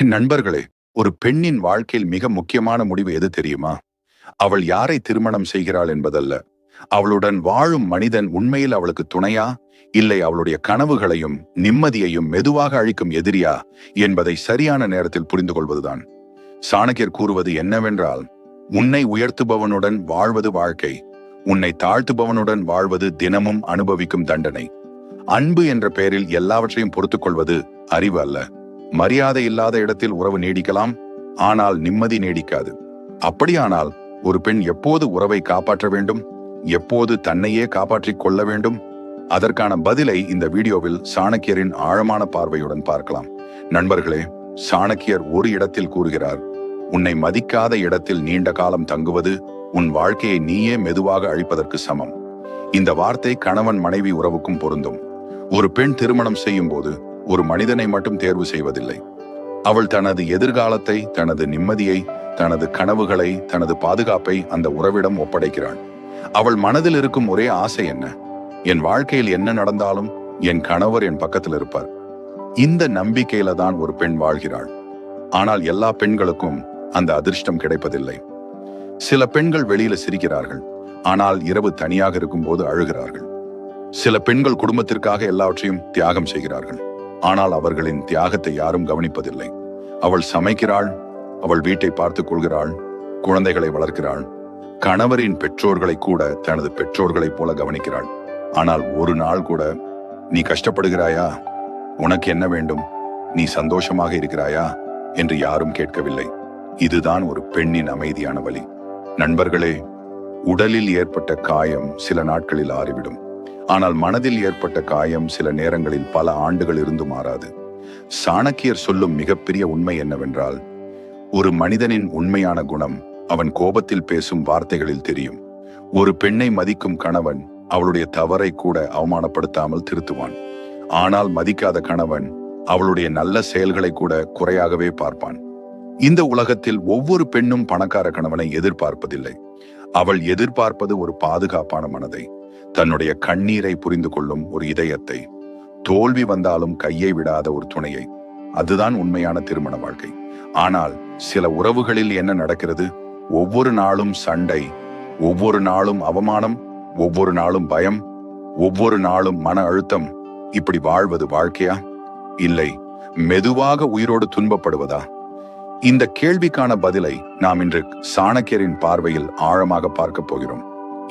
நண்பர்களே, ஒரு பெண்ணின் வாழ்க்கையில் மிக முக்கியமான முடிவு எது தெரியுமா? அவள் யாரை திருமணம் செய்கிறாள் என்பதல்ல. அவளுடன் வாழும் மனிதன் உண்மையில் அவளுக்கு துணையா, இல்லை அவளுடைய கனவுகளையும் நிம்மதியையும் மெதுவாக அழிக்கும் எதிரியா என்பதை சரியான நேரத்தில் புரிந்து கொள்வதுதான். சாணக்கியர் கூறுவது என்னவென்றால், உன்னை உயர்த்துபவனுடன் வாழ்வது வாழ்க்கை, உன்னை தாழ்த்துபவனுடன் வாழ்வது தினமும் அனுபவிக்கும் தண்டனை. அன்பு என்ற பெயரில் எல்லாவற்றையும் பொறுத்துக் கொள்வது அறிவு அல்ல. மரியாதை இல்லாத இடத்தில் உறவு நீடிக்கலாம், ஆனால் நிம்மதி நீடிக்காது. அப்படியானால் ஒரு பெண் எப்போது உறவை காப்பாற்ற வேண்டும், எப்போது தன்னையே காப்பாற்றிக் கொள்ள வேண்டும்? அதற்கான பதிலை இந்த வீடியோவில் சாணக்கியரின் ஆழமான பார்வையுடன் பார்க்கலாம். நண்பர்களே, சாணக்கியர் ஒரு இடத்தில் கூறுகிறார், உன்னை மதிக்காத இடத்தில் நீண்ட காலம் தங்குவது உன் வாழ்க்கையை நீயே மெதுவாக அழிப்பதற்கு சமம். இந்த வார்த்தை கணவன் மனைவி உறவுக்கும் பொருந்தும். ஒரு பெண் திருமணம் செய்யும் போது ஒரு மனிதனை மட்டும் தேர்வு செய்வதில்லை. அவள் தனது எதிர்காலத்தை, தனது நிம்மதியை, தனது கனவுகளை, தனது பாதுகாப்பை அந்த உறவிடம் ஒப்படைக்கிறாள். அவள் மனதில் இருக்கும் ஒரே ஆசை என்ன? என் வாழ்க்கையில் என்ன நடந்தாலும் என் கணவர் என் பக்கத்தில் இருப்பார். இந்த நம்பிக்கையில தான் ஒரு பெண் வாழ்கிறாள். ஆனால் எல்லா பெண்களுக்கும் அந்த அதிர்ஷ்டம் கிடைப்பதில்லை. சில பெண்கள் வெளியில சிரிக்கிறார்கள், ஆனால் இரவு தனியாக இருக்கும் போது அழுகிறார்கள். சில பெண்கள் குடும்பத்திற்காக எல்லாவற்றையும் தியாகம் செய்கிறார்கள், ஆனால் அவர்களின் தியாகத்தை யாரும் கவனிப்பதில்லை. அவள் சமைக்கிறாள், அவள் வீட்டை பார்த்துக் கொள்கிறாள், குழந்தைகளை வளர்க்கிறாள், கணவரின் பெற்றோர்களை கூட தனது பெற்றோர்களைப் போல கவனிக்கிறாள். ஆனால் ஒரு நாள் கூட, நீ கஷ்டப்படுகிறாயா, உனக்கு என்ன வேண்டும், நீ சந்தோஷமாக இருக்கிறாயா என்று யாரும் கேட்கவில்லை. இதுதான் ஒரு பெண்ணின் அமைதியான வழி. நண்பர்களே, உடலில் ஏற்பட்ட காயம் சில நாட்களில் ஆறிவிடும். ஆனால் மனதில் ஏற்பட்ட காயம் சில நேரங்களில் பல ஆண்டுகள் இருந்து மாறாது. சாணக்கியர் சொல்லும் மிகப்பெரிய உண்மை என்னவென்றால், ஒரு மனிதனின் உண்மையான குணம் அவன் கோபத்தில் பேசும் வார்த்தைகளில் தெரியும். ஒரு பெண்ணை மதிக்கும் கணவன் அவளுடைய தவறை கூட அவமானப்படுத்தாமல் திருத்துவான். ஆனால் மதிக்காத கணவன் அவளுடைய நல்ல செயல்களை கூட குறையாகவே பார்ப்பான். இந்த உலகத்தில் ஒவ்வொரு பெண்ணும் பணக்கார கணவனை எதிர்பார்ப்பதில்லை. அவள் எதிர்பார்ப்பது ஒரு பாதுகாப்பான மனதை, தன்னுடைய கண்ணீரை புரிந்து கொள்ளும் ஒரு இதயத்தை, தோல்வி வந்தாலும் கையை விடாத ஒரு துணையை. அதுதான் உண்மையான திருமண வாழ்க்கை. ஆனால் சில உறவுகளில் என்ன நடக்கிறது? ஒவ்வொரு நாளும் சண்டை, ஒவ்வொரு நாளும் அவமானம், ஒவ்வொரு நாளும் பயம், ஒவ்வொரு நாளும் மன அழுத்தம். இப்படி வாழ்வது வாழ்க்கையா? இல்லை, மெதுவாக உயிரோடு துன்பப்படுவதா? இந்த கேள்விக்கான பதிலை நாம் இன்று சாணக்கியரின் பார்வையில் ஆழமாக பார்க்க போகிறோம்.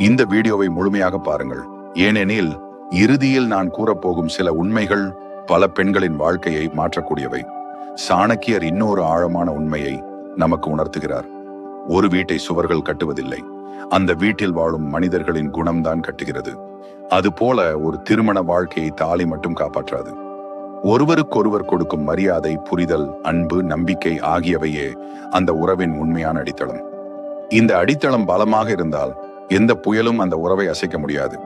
இந்த வீடியோவை முழுமையாக பாருங்கள், ஏனெனில் இறுதியில் நான் கூறப்போகும் சில உண்மைகள் பல பெண்களின் வாழ்க்கையை மாற்றக்கூடியவை. சாணக்கியர் இன்னொரு ஆழமான உண்மையை நமக்கு உணர்த்துகிறார். ஒரு வீட்டை சுவர்கள் கட்டுவதில்லை, அந்த வீட்டில் வாழும் மனிதர்களின் குணம்தான் கட்டுகிறது. அதுபோல ஒரு திருமண வாழ்க்கையை தாலி மட்டும் காப்பாற்றாது. ஒருவருக்கொருவர் கொடுக்கும் மரியாதை, புரிதல், அன்பு, நம்பிக்கை ஆகியவையே அந்த உறவின் உண்மையான அடித்தளம். இந்த அடித்தளம் பலமாக இருந்தால் எந்த புயலும் அந்த உறவை அசைக்க முடியாது.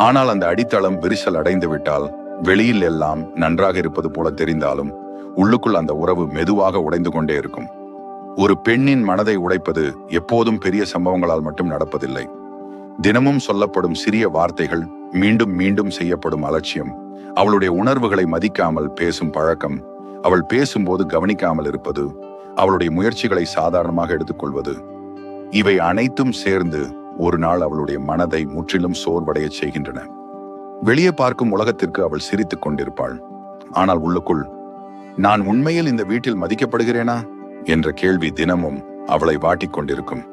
ஆனால் அந்த அடித்தளம் விரிசல் அடைந்து விட்டால், வெளியில் எல்லாம் நன்றாக இருப்பது போல தெரிந்தாலும் உள்ளுக்குள் அந்த உறவு மெதுவாக உடைந்து கொண்டே இருக்கும். ஒரு பெண்ணின் மனதை உடைப்பது எப்போதும் பெரிய சம்பவங்களால் மட்டும் நடப்பதில்லை. தினமும் சொல்லப்படும் சிறிய வார்த்தைகள், மீண்டும் மீண்டும் செய்யப்படும் அலட்சியம், அவளுடைய உணர்வுகளை மதிக்காமல் பேசும் பழக்கம், அவள் பேசும்போது கவனிக்காமல் இருப்பது, அவளுடைய முயற்சிகளை சாதாரணமாக எடுத்துக்கொள்வது, இவை அனைத்தும் சேர்ந்து ஒரு நாள் அவளுடைய மனதை முற்றிலும் சோர்வடைய செய்கின்றன. வெளியே பார்க்கும் உலகத்திற்கு அவள் சிரித்துக் கொண்டிருப்பாள், ஆனால் உள்ளுக்குள், நான் உண்மையில் இந்த வீட்டில் மதிக்கப்படுகிறேனா என்ற கேள்வி தினமும் அவளை வாட்டிக் கொண்டிருக்கும்.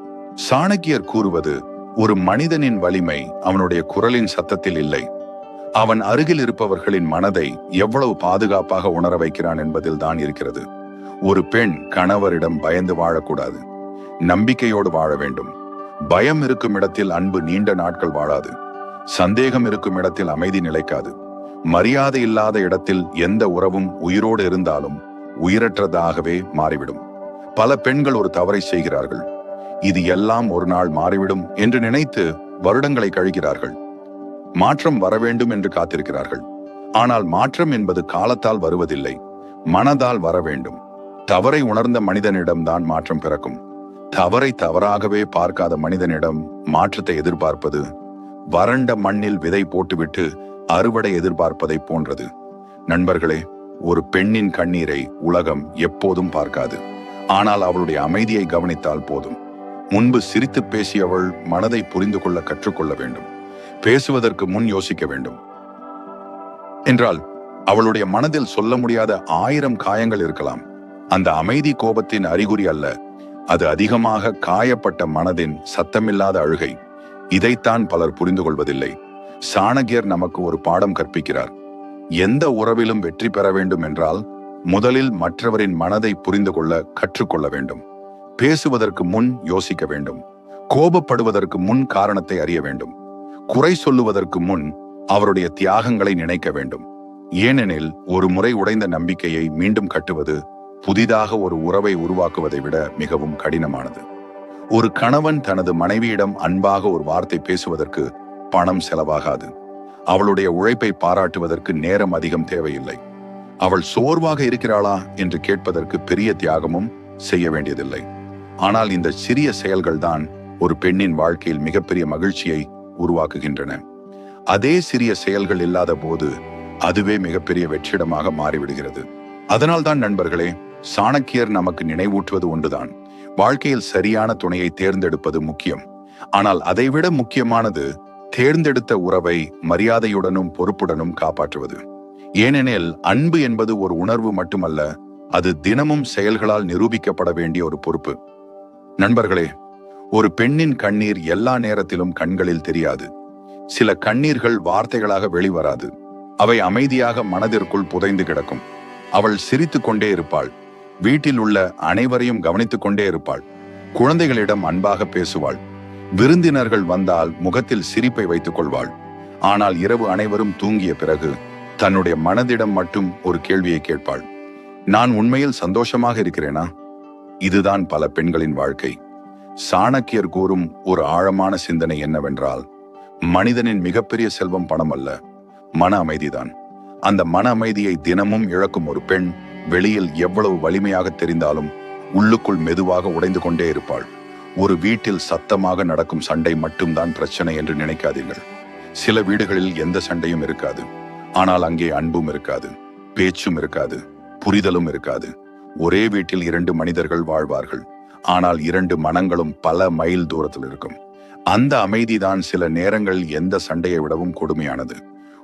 சாணக்கியர் கூறுவது, ஒரு மனிதனின் வலிமை அவனுடைய குரலின் சத்தத்தில் இல்லை, அவன் அருகில் இருப்பவர்களின் மனதை எவ்வளவு பாதுகாப்பாக உணர வைக்கிறான் என்பதில் தான் இருக்கிறது. ஒரு பெண் கணவரிடம் பயந்து வாழக்கூடாது, நம்பிக்கையோடு வாழ வேண்டும். பயம் இருக்கும் இடத்தில் அன்பு நீண்ட நாட்கள் வாழாது. சந்தேகம் இருக்கும் இடத்தில் அமைதி நிலைக்காது. மரியாதை இல்லாத இடத்தில் எந்த உறவும் உயிரோடு இருந்தாலும் உயிரற்றதாகவே மாறிவிடும். பல பெண்கள் ஒரு தவறை செய்கிறார்கள். இது எல்லாம் ஒரு நாள் மாறிவிடும் என்று நினைத்து வருடங்களை கழிக்கிறார்கள். மாற்றம் வர வேண்டும் என்று காத்திருக்கிறார்கள். ஆனால் மாற்றம் என்பது காலத்தால் வருவதில்லை, மனதால் வர வேண்டும். தவறை உணர்ந்த மனிதனிடம்தான் மாற்றம் பிறக்கும். தவறை தவறாகவே பார்க்காத மனிதனிடம் மாற்றத்தை எதிர்பார்ப்பது வறண்ட மண்ணில் விதை போட்டுவிட்டு அறுவடை எதிர்பார்ப்பதை போன்றது. நண்பர்களே, ஒரு பெண்ணின் கண்ணீரை உலகம் எப்போதும் பார்க்காது. ஆனால் அவளுடைய அமைதியை கவனித்தால் போதும். முன்பு சிரித்து பேசியவள் மனதை புரிந்து கொள்ள கற்றுக்கொள்ள வேண்டும். பேசுவதற்கு முன் யோசிக்க வேண்டும் என்றால் அவளுடைய மனதில் சொல்ல முடியாத 1000 காயங்கள் இருக்கலாம். அந்த அமைதி கோபத்தின் அறிகுறி அல்ல, அது அதிகமாக காயப்பட்ட மனதின் சத்தமில்லாத அழுகை. இதைத்தான் பலர் புரிந்து கொள்வதில்லை. சாணக்கியர் நமக்கு ஒரு பாடம் கற்பிக்கிறார். எந்த உறவிலும் வெற்றி பெற வேண்டும் என்றால் முதலில் மற்றவரின் மனதை புரிந்து கொள்ள கற்றுக்கொள்ள வேண்டும். பேசுவதற்கு முன் யோசிக்க வேண்டும். கோபப்படுவதற்கு முன் காரணத்தை அறிய வேண்டும். குறை சொல்லுவதற்கு முன் அவருடைய தியாகங்களை நினைக்க வேண்டும். ஏனெனில் ஒரு முறை உடைந்த நம்பிக்கையை மீண்டும் கட்டுவது புதிதாக ஒரு உறவை உருவாக்குவதை விட மிகவும் கடினமானது. ஒரு கணவன் தனது மனைவியிடம் அன்பாக ஒரு வார்த்தை பேசுவதற்கு பணம் செலவாகாது. அவளுடைய உழைப்பை பாராட்டுவதற்கு நேரம் அதிகம் தேவையில்லை. அவள் சோர்வாக இருக்கிறாளா என்று கேட்பதற்கு பெரிய தியாகமும் செய்ய வேண்டியதில்லை. ஆனால் இந்த சிறிய செயல்கள் தான் ஒரு பெண்ணின் வாழ்க்கையில் மிகப்பெரிய மகிழ்ச்சியை உருவாக்குகின்றன. அதே சிறிய செயல்கள் இல்லாத போது அதுவே மிகப்பெரிய வெற்றிடமாக மாறிவிடுகிறது. அதனால்தான் நண்பர்களே, சாணக்கியர் நமக்கு நினைவூட்டுவது ஒன்றுதான்: வாழ்க்கையில் சரியான துணையை தேர்ந்தெடுப்பது முக்கியம். ஆனால் அதைவிட முக்கியமானது தேர்ந்தெடுத்த உறவை மரியாதையுடனும் பொறுப்புடனும் காப்பாற்றுவது. ஏனெனில் அன்பு என்பது ஒரு உணர்வு மட்டுமல்ல, அது தினமும் செயல்களால் நிரூபிக்கப்பட வேண்டிய ஒரு பொறுப்பு. நண்பர்களே, ஒரு பெண்ணின் கண்ணீர் எல்லா நேரத்திலும் கண்களில் தெரியாது. சில கண்ணீர்கள் வார்த்தைகளாக வெளிவராது. அவை அமைதியாக மனதிற்குள் புதைந்து கிடக்கும். அவள் சிரித்து கொண்டே இருப்பாள். வீட்டில் உள்ள அனைவரையும் கவனித்துக் கொண்டே இருப்பாள். குழந்தைகளிடம் அன்பாக பேசுவாள். விருந்தினர்கள் வந்தால் முகத்தில் சிரிப்பை வைத்துக் கொள்வாள். ஆனால் இரவு அனைவரும் தூங்கிய பிறகு தன்னுடைய மனதிடம் மட்டும் ஒரு கேள்வியை கேட்பாள்: நான் உண்மையில் சந்தோஷமாக இருக்கிறேனா? இதுதான் பல பெண்களின் வாழ்க்கை. சாணக்கியர் கூறும் ஒரு ஆழமான சிந்தனை என்னவென்றால், மனிதனின் மிகப்பெரிய செல்வம் பணம் அல்ல, மன அமைதிதான். அந்த மன அமைதியை தினமும் இழக்கும் ஒரு பெண் வெளியில் எவ்வளவு வலிமையாக தெரிந்தாலும் உள்ளுக்குள் மெதுவாக உடைந்து கொண்டே இருப்பாள். ஒரு வீட்டில் சத்தமாக நடக்கும் சண்டை மட்டும்தான் பிரச்சனை என்று நினைக்காதீர்கள். சில வீடுகளில் எந்த சண்டையும் இருக்காது, ஆனால் அங்கே அன்பும் இருக்காது, பேச்சும் இருக்காது, புரிதலும் இருக்காது. ஒரே வீட்டில் 2 மனிதர்கள் வாழ்வார்கள், ஆனால் 2 மனங்களும் பல மைல் தூரத்தில் இருக்கும். அந்த அமைதிதான் சில நேரங்களில் எந்த சண்டையை விடவும் கொடுமையானது.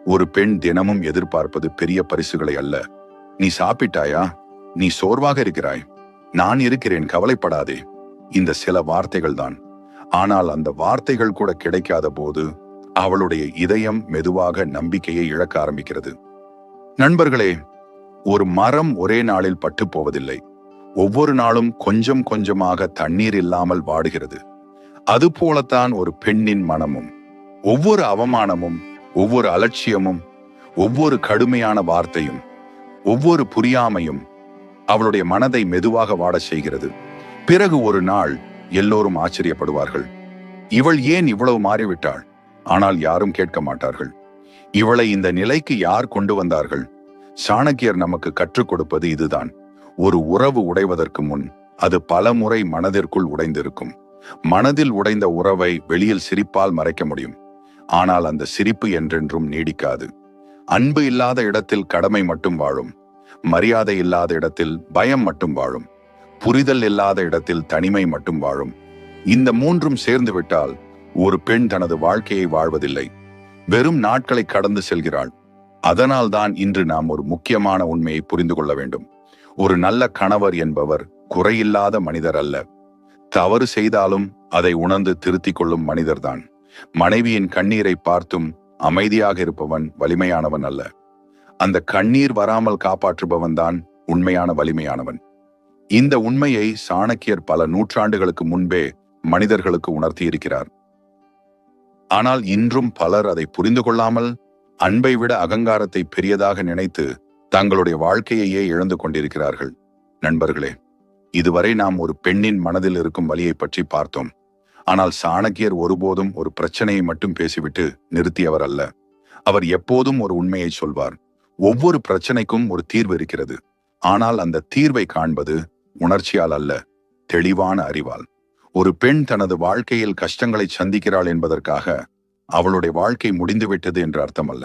ஒரு பெண் தினமும் எதிர்பார்ப்பது பெரிய பரிசுகளை அல்ல. நீ சாப்பிட்டாயா? நீ சோர்வாக இருக்கிறாய்? நான் இருக்கிறேன், கவலைப்படாதே. இந்த சில வார்த்தைகள் தான். ஆனால் அந்த வார்த்தைகள் கூட கிடைக்காத போது அவளுடைய இதயம் மெதுவாக நம்பிக்கையை இழக்க ஆரம்பிக்கிறது. நண்பர்களே, ஒரு மரம் ஒரே நாளில் பட்டு போவதில்லை. ஒவ்வொரு நாளும் கொஞ்சம் கொஞ்சமாக தண்ணீர் இல்லாமல் வாடுகிறது. அதுபோலத்தான் ஒரு பெண்ணின் மனமும். ஒவ்வொரு அவமானமும், ஒவ்வொரு அலட்சியமும், ஒவ்வொரு கடுமையான வார்த்தையும், ஒவ்வொரு புரியாமையும் அவளுடைய மனதை மெதுவாக வாடச் செய்கிறது. பிறகு ஒரு நாள் எல்லோரும் ஆச்சரியப்படுவார்கள். இவள் ஏன் இவ்வளவு மாறிவிட்டாள்? ஆனால் யாரும் கேட்க மாட்டார்கள். இவளை இந்த நிலைக்கு யார் கொண்டு வந்தார்கள்? சாணக்கியர் நமக்கு கற்றுக் கொடுப்பது இதுதான்: ஒரு உறவு உடைவதற்கு முன் அது பல முறை மனதிற்குள் உடைந்திருக்கும். மனதில் உடைந்த உறவை வெளியில் சிரிப்பால் மறைக்க முடியும், ஆனால் அந்த சிரிப்பு என்றென்றும் நீடிக்காது. அன்பு இல்லாத இடத்தில் கடமை மட்டும் வாழும். மரியாதை இல்லாத இடத்தில் பயம் மட்டும் வாழும். புரிதல் இல்லாத இடத்தில் தனிமை மட்டும் வாழும். இந்த 3ம் சேர்ந்து விட்டால் ஒரு பெண் தனது வாழ்க்கையை வாழ்வதில்லை, வெறும் நாட்களை கடந்து செல்கிறாள். அதனால்தான் இன்று நாம் ஒரு முக்கியமான உண்மையை புரிந்து கொள்ள வேண்டும்: ஒரு நல்ல கணவர் என்பவர் குறையில்லாத மனிதர் அல்ல. தவறு செய்தாலும் அதை உணர்ந்து திருத்திக் கொள்ளும் மனிதர்தான். மனைவியின் கண்ணீரை பார்த்தும் அமைதியாக இருப்பவன் வலிமையானவன் அல்ல. அந்த கண்ணீர் வராமல் காப்பாற்றுபவன் தான் உண்மையான வலிமையானவன். இந்த உண்மையை சாணக்கியர் பல நூற்றாண்டுகளுக்கு முன்பே மனிதர்களுக்கு உணர்த்தி இருக்கிறார். ஆனால் இன்றும் பலர் அதை புரிந்து கொள்ளாமல் அன்பை விட அகங்காரத்தை பெரியதாக நினைத்து தங்களுடைய வாழ்க்கையையே இழந்து கொண்டிருக்கிறார்கள். நண்பர்களே, இதுவரை நாம் ஒரு பெண்ணின் மனதில் இருக்கும் வலியை பற்றி பார்த்தோம். ஆனால் சாணக்கியர் ஒருபோதும் ஒரு பிரச்சனையை மட்டும் பேசிவிட்டு நிறுத்தியவர் அல்ல. அவர் எப்போதும் ஒரு உண்மையை சொல்வார்: ஒவ்வொரு பிரச்சனைக்கும் ஒரு தீர்வு இருக்கிறது. ஆனால் அந்த தீர்வை காண்பது உணர்ச்சியால் அல்ல, தெளிவான அறிவால். ஒரு பெண் தனது வாழ்க்கையில் கஷ்டங்களை சந்திக்கிறாள் என்பதற்காக அவளுடைய வாழ்க்கை முடிந்துவிட்டது என்று அர்த்தமல்ல.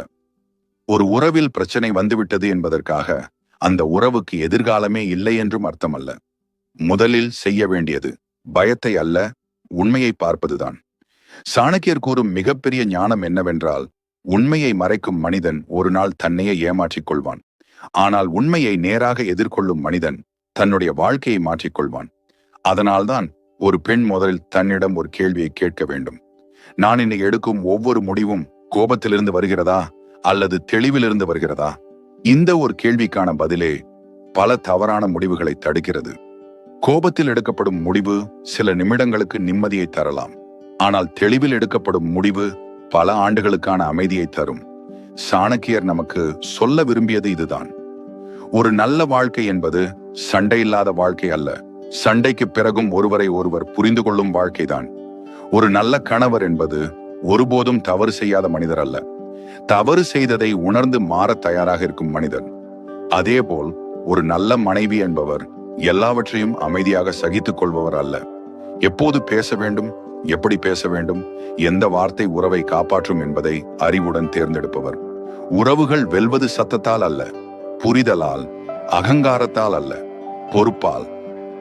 ஒரு உறவில் பிரச்சனை வந்துவிட்டது என்பதற்காக அந்த உறவுக்கு எதிர்காலமே இல்லை என்றும் அர்த்தமல்ல. முதலில் செய்ய வேண்டியது பயத்தை அல்ல, உண்மையை பார்ப்பதுதான். சாணக்கியர் கூறும் மிகப்பெரிய ஞானம் என்னவென்றால், உண்மையை மறைக்கும் மனிதன் ஒரு நாள் தன்னையே ஏமாற்றிக் கொள்வான். ஆனால் உண்மையை நேராக எதிர்கொள்ளும் மனிதன் தன்னுடைய வாழ்க்கையை மாற்றிக்கொள்வான். அதனால்தான் ஒரு பெண் முதலில் தன்னிடம் ஒரு கேள்வியை கேட்க வேண்டும். நான் இன்னைக்கு எடுக்கும் ஒவ்வொரு முடிவும் கோபத்திலிருந்து வருகிறதா அல்லது தெளிவிலிருந்து வருகிறதா? இந்த ஒரு கேள்விக்கான பதிலே பல தவறான முடிவுகளை தடுக்கிறது. கோபத்தில் எடுக்கப்படும் முடிவு சில நிமிடங்களுக்கு நிம்மதியை தரலாம், ஆனால் தெளிவில் எடுக்கப்படும் முடிவு பல ஆண்டுகளுக்கான அமைதியை தரும். சாணக்கியர் நமக்கு சொல்ல விரும்பியது இதுதான். ஒரு நல்ல வாழ்க்கை என்பது சண்டை இல்லாத வாழ்க்கை அல்ல, சண்டைக்கு பிறகும் ஒருவரை ஒருவர் புரிந்து கொள்ளும் வாழ்க்கைதான். ஒரு நல்ல கணவர் என்பது ஒருபோதும் தவறு செய்யாத மனிதர் அல்ல, தவறு செய்ததை உணர்ந்து மாற தயாராக இருக்கும் மனிதர். அதேபோல் ஒரு நல்ல மனைவி என்பவர் எல்லாவற்றையும் அமைதியாக சகித்துக் கொள்பவர் அல்ல. எப்போது பேச வேண்டும், எப்படி பேச வேண்டும், எந்த வார்த்தை உறவை காப்பாற்றும் என்பதை அறிவுடன் தேர்ந்தெடுப்பவர். உறவுகள் வெல்வது சத்தத்தால் அல்ல, புரிதலால், அகங்காரத்தால் அல்ல, பொறுப்பால்,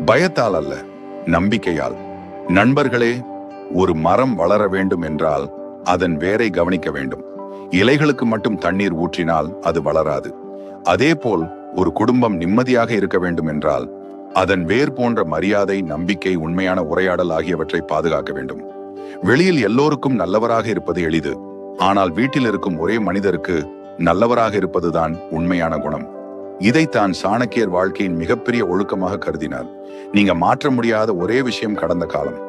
பயத்தால் அல்ல, நம்பிக்கையால். நண்பர்களே, ஒரு மரம் வளர வேண்டும் என்றால் அதன் வேரை கவனிக்க வேண்டும். இலைகளுக்கு மட்டும் தண்ணீர் ஊற்றினால் அது வளராது. அதேபோல் ஒரு குடும்பம் நிம்மதியாக இருக்க வேண்டும் என்றால் அதன் வேர் போன்ற மரியாதை, நம்பிக்கை, உண்மையான உரையாடல் ஆகியவற்றை பாதுகாக்க வேண்டும். வெளியில் எல்லோருக்கும் நல்லவராக இருப்பது எளிது, ஆனால் வீட்டில் இருக்கும் ஒரே மனிதருக்கு நல்லவராக இருப்பதுதான் உண்மையான குணம். இதைத்தான் சாணக்கியர் வாழ்க்கையின் மிகப்பெரிய ஒழுக்கமாக கருதினார். நீங்க மாற்ற முடியாத ஒரே விஷயம் கடந்த காலம்,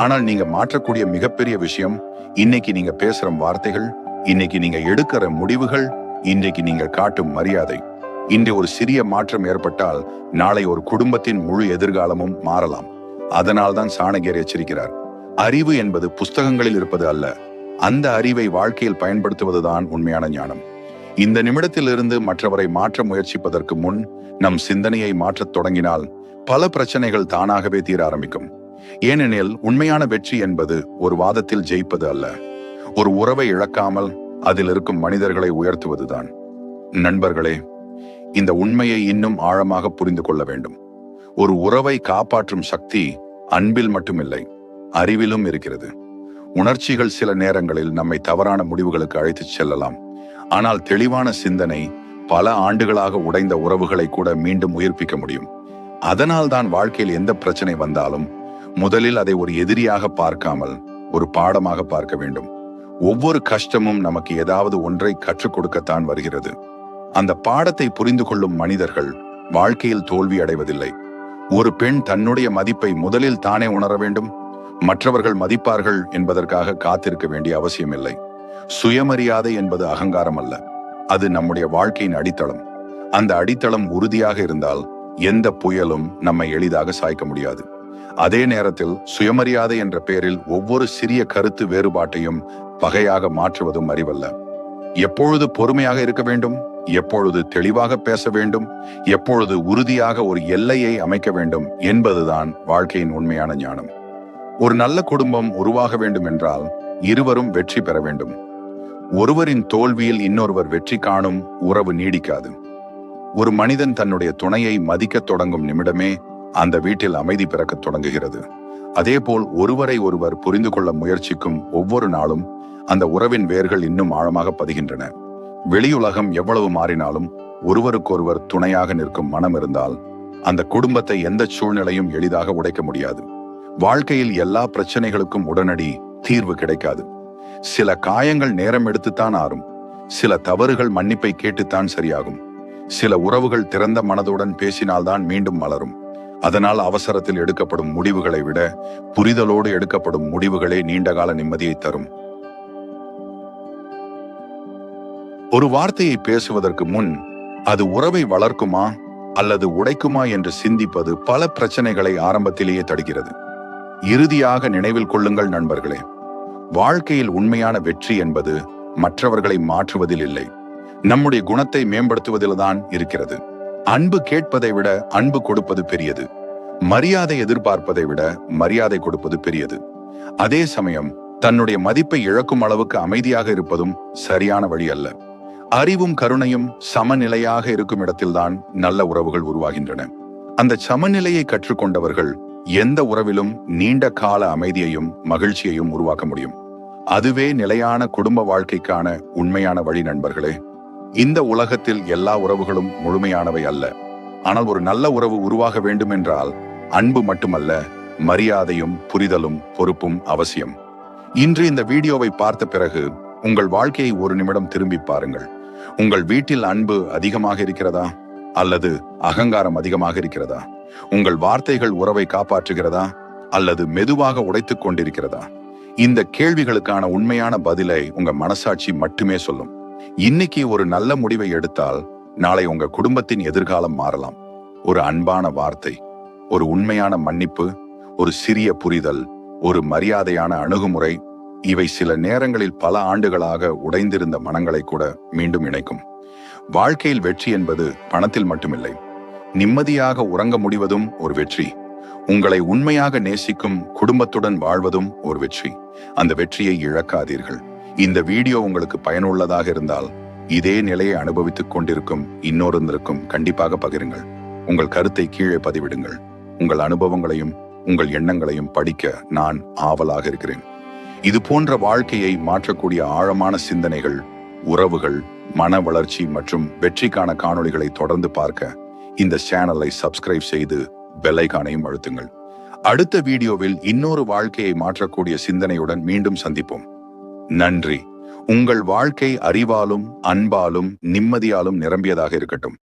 ஆனால் நீங்க மாற்றக்கூடிய மிகப்பெரிய விஷயம் இன்னைக்கு நீங்க பேசுற வார்த்தைகள், இன்னைக்கு நீங்க எடுக்கிற முடிவுகள், இன்றைக்கு நீங்க காட்டும் மரியாதை. இன்று ஒரு சிறிய மாற்றம் ஏற்பட்டால் நாளை ஒரு குடும்பத்தின் முழு எதிர்காலமும் மாறலாம். அதனால்தான் சாணக்கியர் எச்சரிக்கிறார், அறிவு என்பது புஸ்தகங்களில் இருப்பது அல்ல, அந்த அறிவை வாழ்க்கையில் பயன்படுத்துவதுதான் உண்மையான ஞானம். இந்த நிமிடத்திலிருந்து மற்றவரை மாற்ற முயற்சிப்பதற்கு முன் நம் சிந்தனையை மாற்றத் தொடங்கினால் பல பிரச்சனைகள் தானாகவே தீர ஆரம்பிக்கும். ஏனெனில் உண்மையான வெற்றி என்பது ஒரு வாதத்தில் ஜெயிப்பது அல்ல, ஒரு உறவை இழக்காமல் அதில் இருக்கும் மனிதர்களை உயர்த்துவதுதான். நண்பர்களே, இந்த உண்மையை இன்னும் ஆழமாக புரிந்து கொள்ள வேண்டும். ஒரு உறவை காப்பாற்றும் சக்தி அன்பில் மட்டுமில்லை, அறிவிலும் இருக்கிறது. உணர்ச்சிகள் சில நேரங்களில் நம்மை தவறான முடிவுகளுக்கு அழைத்துச் செல்லலாம், ஆனால் தெளிவான சிந்தனை பல ஆண்டுகளாக உடைந்த உறவுகளை கூட மீண்டும் உயிர்ப்பிக்க முடியும். அதனால்தான் வாழ்க்கையில் எந்த பிரச்சனை வந்தாலும் முதலில் அதை ஒரு எதிரியாக பார்க்காமல் ஒரு பாடமாக பார்க்க வேண்டும். ஒவ்வொரு கஷ்டமும் நமக்கு ஏதாவது ஒன்றை கற்றுக் கொடுக்கத்தான் வருகிறது. அந்த பாடத்தை புரிந்து கொள்ளும் மனிதர்கள் வாழ்க்கையில் தோல்வி அடைவதில்லை. ஒரு பெண் தன்னுடைய மதிப்பை முதலில் தானே உணர வேண்டும். மற்றவர்கள் மதிப்பார்கள் என்பதற்காக காத்திருக்க வேண்டிய அவசியமில்லை. சுயமரியாதை என்பது அகங்காரம் அல்ல, அது நம்முடைய வாழ்க்கையின் அடித்தளம். அந்த அடித்தளம் உறுதியாக இருந்தால் எந்த புயலும் நம்மை எளிதாக சாய்க்க முடியாது. அதே நேரத்தில் சுயமரியாதை என்ற பெயரில் ஒவ்வொரு சிறிய கருத்து வேறுபாட்டையும் பகையாக மாற்றுவதும் அறிவல்ல. எப்பொழுது பொறுமையாக இருக்க வேண்டும், எப்பொழுது தெளிவாக பேச வேண்டும், எப்பொழுது உறுதியாக ஒரு எல்லையை அமைக்க வேண்டும் என்பதுதான் வாழ்க்கையின் உண்மையான ஞானம். ஒரு நல்ல குடும்பம் உருவாக வேண்டும் என்றால் இருவரும் வெற்றி பெற வேண்டும். ஒருவரின் தோல்வியில் இன்னொருவர் வெற்றி காணும் உறவு நீடிக்காது. ஒரு மனிதன் தன்னுடைய துணையை மதிக்கத் தொடங்கும் நிமிடமே அந்த வீட்டில் அமைதி பிறக்கத் தொடங்குகிறது. அதேபோல் ஒருவரை ஒருவர் புரிந்து கொள்ள முயற்சிக்கும் ஒவ்வொரு நாளும் அந்த உறவின் வேர்கள் இன்னும் ஆழமாக பதிகின்றன. வெளியுலகம் எவ்வளவு மாறினாலும் ஒருவருக்கொருவர் துணையாக நிற்கும் மனம் இருந்தால் அந்த குடும்பத்தை எந்த சூழ்நிலையும் எளிதாக உடைக்க முடியாது. வாழ்க்கையில் எல்லா பிரச்சனைகளுக்கும் உடனடி தீர்வு கிடைக்காது. சில காயங்கள் நேரம் எடுத்துத்தான் ஆறும். சில தவறுகள் மன்னிப்பை கேட்டுத்தான் சரியாகும். சில உறவுகள் திறந்த மனதுடன் பேசினால்தான் மீண்டும் மலரும். அதனால் அவசரத்தில் எடுக்கப்படும் முடிவுகளை விட புரிதலோடு எடுக்கப்படும் முடிவுகளே நீண்டகால நிம்மதியை தரும். ஒரு வார்த்தையை பேசுவதற்கு முன் அது உறவை வளர்க்குமா அல்லது உடைக்குமா என்று சிந்திப்பது பல பிரச்சனைகளை ஆரம்பத்திலேயே தடுக்கிறது. இறுதியாக நினைவில் கொள்ளுங்கள் நண்பர்களே, வாழ்க்கையில் உண்மையான வெற்றி என்பது மற்றவர்களை மாற்றுவதில் இல்லை, நம்முடைய குணத்தை மேம்படுத்துவதில்தான் இருக்கிறது. அன்பு கேட்பதை விட அன்பு கொடுப்பது பெரியது. மரியாதை எதிர்பார்ப்பதை விட மரியாதை கொடுப்பது பெரியது. அதே சமயம் தன்னுடைய மதிப்பை இழக்கும் அளவுக்கு அமைதியாக இருப்பதும் சரியான வழி அல்ல. அறிவும் கருணையும் சமநிலையாக இருக்கும் இடத்தில்தான் நல்ல உறவுகள் உருவாகின்றன. அந்த சமநிலையை கற்றுக்கொண்டவர்கள் எந்த உறவிலும் நீண்ட கால அமைதியையும் மகிழ்ச்சியையும் உருவாக்க முடியும். அதுவே நிலையான குடும்ப வாழ்க்கைக்கான உண்மையான வழி. நண்பர்களே, இந்த உலகத்தில் எல்லா உறவுகளும் முழுமையானவை அல்ல. ஆனால் ஒரு நல்ல உறவு உருவாக வேண்டும் என்றால் அன்பு மட்டுமல்ல, மரியாதையும் புரிதலும் பொறுப்பும் அவசியம். இன்று இந்த வீடியோவை பார்த்த பிறகு உங்கள் வாழ்க்கையை ஒரு நிமிடம் திரும்பி பாருங்கள். உங்கள் வீட்டில் அன்பு அதிகமாக இருக்கிறதா அல்லது அகங்காரம் அதிகமாக இருக்கிறதா? உங்கள் வார்த்தைகள் உறவை காப்பாற்றுகிறதா அல்லது மெதுவாக உடைத்துக் கொண்டிருக்கிறதா? இந்த கேள்விகளுக்கான உண்மையான பதிலை உங்க மனசாட்சி மட்டுமே சொல்லும். இன்னைக்கு ஒரு நல்ல முடிவை எடுத்தால் நாளை உங்க குடும்பத்தின் எதிர்காலம் மாறலாம். ஒரு அன்பான வார்த்தை, ஒரு உண்மையான மன்னிப்பு, ஒரு சிறிய புரிதல், ஒரு மரியாதையான அணுகுமுறை, இவை சில நேரங்களில் பல ஆண்டுகளாக உடைந்திருந்த மனங்களை கூட மீண்டும் இணைக்கும். வாழ்க்கையில் வெற்றி என்பது பணத்தில் மட்டுமில்லை. நிம்மதியாக உறங்க முடிவதும் ஒரு வெற்றி. உங்களை உண்மையாக நேசிக்கும் குடும்பத்துடன் வாழ்வதும் ஒரு வெற்றி. அந்த வெற்றியை இழக்காதீர்கள். இந்த வீடியோ உங்களுக்கு பயனுள்ளதாக இருந்தால் இதே நிலையை அனுபவித்துக் கொண்டிருக்கும் இன்னொருத்தருக்கும் கண்டிப்பாக பகிருங்கள். உங்கள் கருத்தை கீழே பதிவிடுங்கள். உங்கள் அனுபவங்களையும் உங்கள் எண்ணங்களையும் படிக்க நான் ஆவலாக இருக்கிறேன். இது போன்ற வாழ்க்கையை மாற்றக்கூடிய ஆழமான சிந்தனைகள், உறவுகள், மன வளர்ச்சி மற்றும் வெற்றிக்கான காணொளிகளை தொடர்ந்து பார்க்க இந்த சேனலை சப்ஸ்கிரைப் செய்து பெல் ஐகானையும் அழுத்துங்கள். அடுத்த வீடியோவில் இன்னொரு வாழ்க்கையை மாற்றக்கூடிய சிந்தனையுடன் மீண்டும் சந்திப்போம். நன்றி. உங்கள் வாழ்க்கை அறிவாலும் அன்பாலும் நிம்மதியாலும் நிரம்பியதாக இருக்கட்டும்.